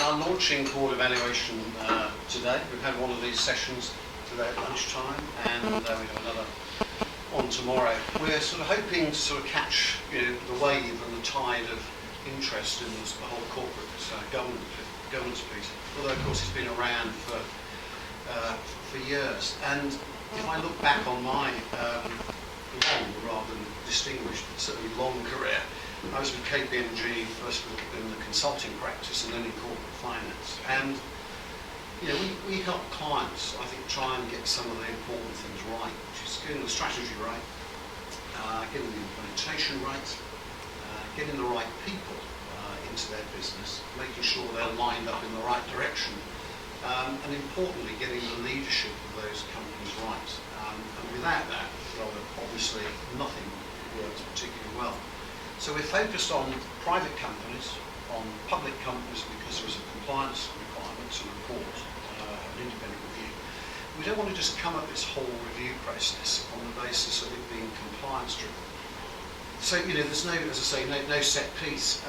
are launching board evaluation today. We've had one of these sessions today at lunchtime, and we have another on tomorrow. We're sort of hoping to sort of catch the wave and the tide of interest in the whole corporate governance piece. Although of course it's been around for years. And if I look back on my long, rather than distinguished, but certainly long career, I was with KPMG first in the consulting practice and then in corporate finance. And we help clients, I think, try and get some of the important things right, which is getting the strategy right, getting the implementation right, getting the right people into their business, making sure they're lined up in the right direction, and importantly, getting the leadership of those companies right. And without that, rather obviously, nothing works particularly well. So we're focused on private companies, on public companies, because there is a compliance requirement to report an independent review. We don't want to just come at this whole review process on the basis of it being compliance driven. So there's no, as I say, no set piece.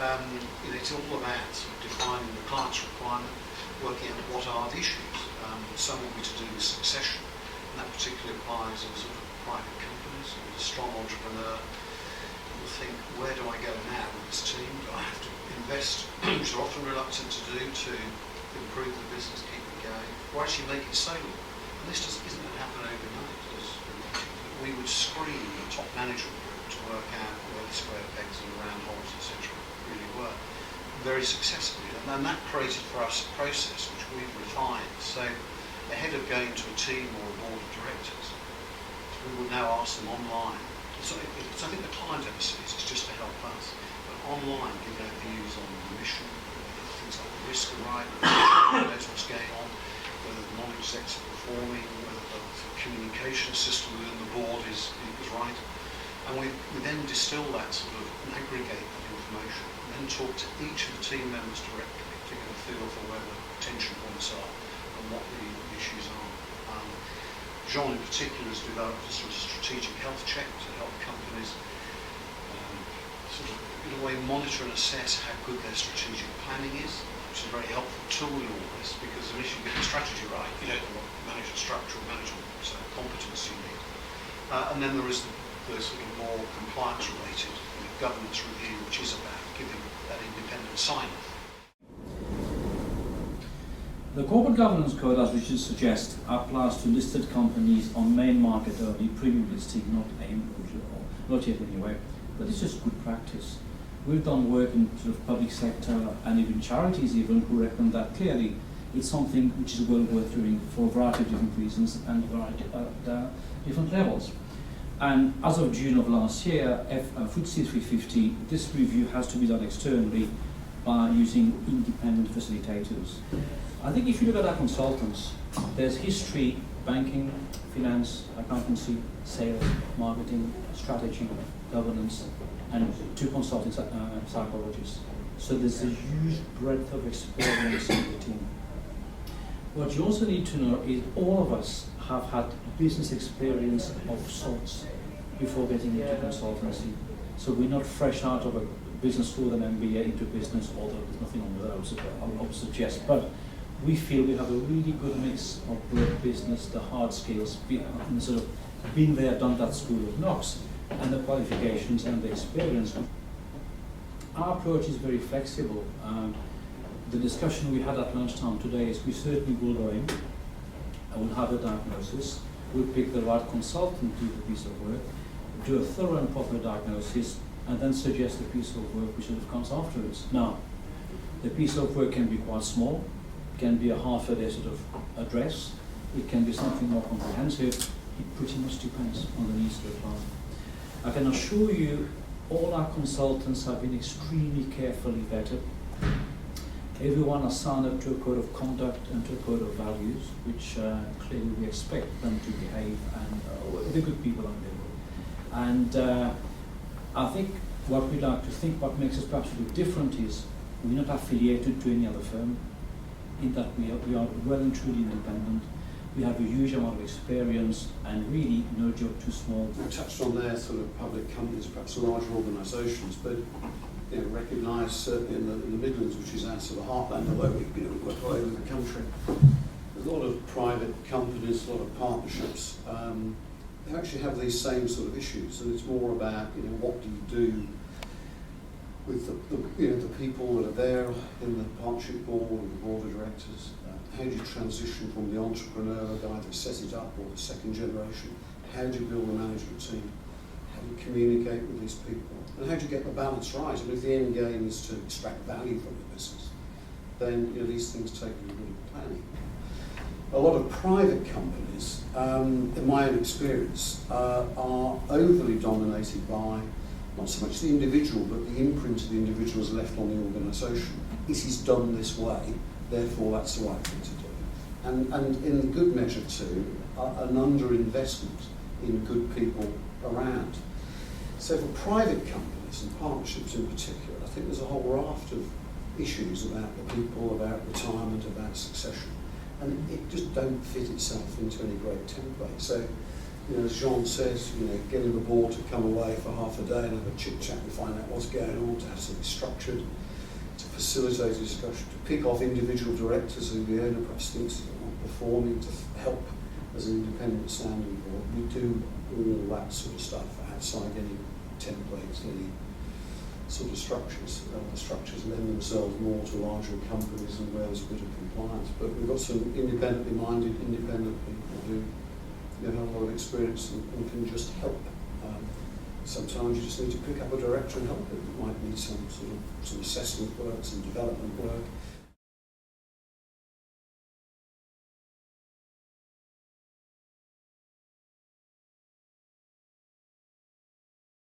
It's all about defining the client's requirement, working out what are the issues. Some will be to do with succession, and that particularly applies in sort of private companies. A strong entrepreneur will think, where do I go now with this team? Do I have to invest, which they're often reluctant to do, to improve the business, keep it going, or actually make it saleable? And this isn't going to happen overnight. We would screen the top management group to work out where the square pegs and round holes, etc., really were, very successfully. And that created for us a process which we've refined. So ahead of going to a team or a board of directors, we will now ask them online. So I think the client emphasis is just to help us, but online give their views on the mission, things like the risk are right, whether knows what's going on, whether the non-execs are performing, whether the communication system within the board is right. And we then distill that sort of and aggregate that information, and then talk to each of the team members directly to get a feel for where the tension points are and what the issues are. Jean in particular has developed a sort of strategic health check to help companies sort of in a way monitor and assess how good their strategic planning is, which is a very helpful tool in all this, because unless you get the strategy right, you don't know what management structure or management competence you need. And then there is the sort of more compliance related governance review, which is about giving that independent sign-off. The Corporate Governance Code, as Richard suggests, applies to listed companies on main market only, premium listing, not AIM, or not yet anyway, but it's just good practice. We've done work in sort of public sector and even charities who reckon that clearly it's something which is well worth doing for a variety of different reasons and different levels. And as of June of last year, FTSE 350, this review has to be done externally by using independent facilitators. I think if you look at our consultants, there's history, banking, finance, accountancy, sales, marketing, strategy, governance, and 2 consulting psychologists. So there's a huge breadth of experience in the team. What you also need to know is all of us have had business experience of sorts before getting into consultancy. So we're not fresh out of a business school and MBA into business, although there's nothing wrong with that, I would suggest. But we feel we have a really good mix of both business, the hard skills, and sort of been there, done that school of Knox, and the qualifications and the experience. Our approach is very flexible. The discussion we had at lunchtime today is we certainly will go in, and we'll have a diagnosis, we'll pick the right consultant to do the piece of work, do a thorough and proper diagnosis, and then suggest a piece of work which sort of comes afterwards. Now, the piece of work can be quite small, can be a half a day sort of address, it can be something more comprehensive. It pretty much depends on the needs of the client. I can assure you all our consultants have been extremely carefully vetted. Everyone has signed up to a code of conduct and to a code of values, which clearly we expect them to behave, and they're good people on their way. And I think what we'd like to think, what makes us perhaps a bit different is we're not affiliated to any other firm, in that we are well and truly independent. We have a huge amount of experience and really no job too small. I touched on there sort of public companies, perhaps larger organisations, but recognised certainly in the Midlands, which is our sort of heartland, although we work all over the country. There's a lot of private companies, a lot of partnerships. They actually have these same sort of issues, and it's more about what do you do with the people that are there in the partnership board or the board of directors. How do you transition from the entrepreneur, the guy that sets it up, or the second generation? How do you build a management team? How do you communicate with these people? And how do you get the balance right? And if the end game is to extract value from the business, then these things take a little bit of planning. A lot of private companies, in my own experience, are overly dominated by not so much the individual, but the imprint of the individual is left on the organisation. It is done this way, therefore that's the right thing to do. And in good measure too, an underinvestment in good people around. So for private companies and partnerships in particular, I think there's a whole raft of issues about the people, about retirement, about succession. And it just don't fit itself into any great template. So, as Jean says, getting the board to come away for half a day and have a chit-chat and find out what's going on, to have something structured, to facilitate a discussion, to pick off individual directors who the owner perhaps thinks are not performing, to help as an independent sounding board. We do all that sort of stuff outside any templates, any sort of structures. The structures lend themselves more to larger companies and where there's a bit of compliance. But we've got some independently minded, independent people who have a lot of experience and can just help. Sometimes you just need to pick up a director and help it. It might need some assessment work, some development work.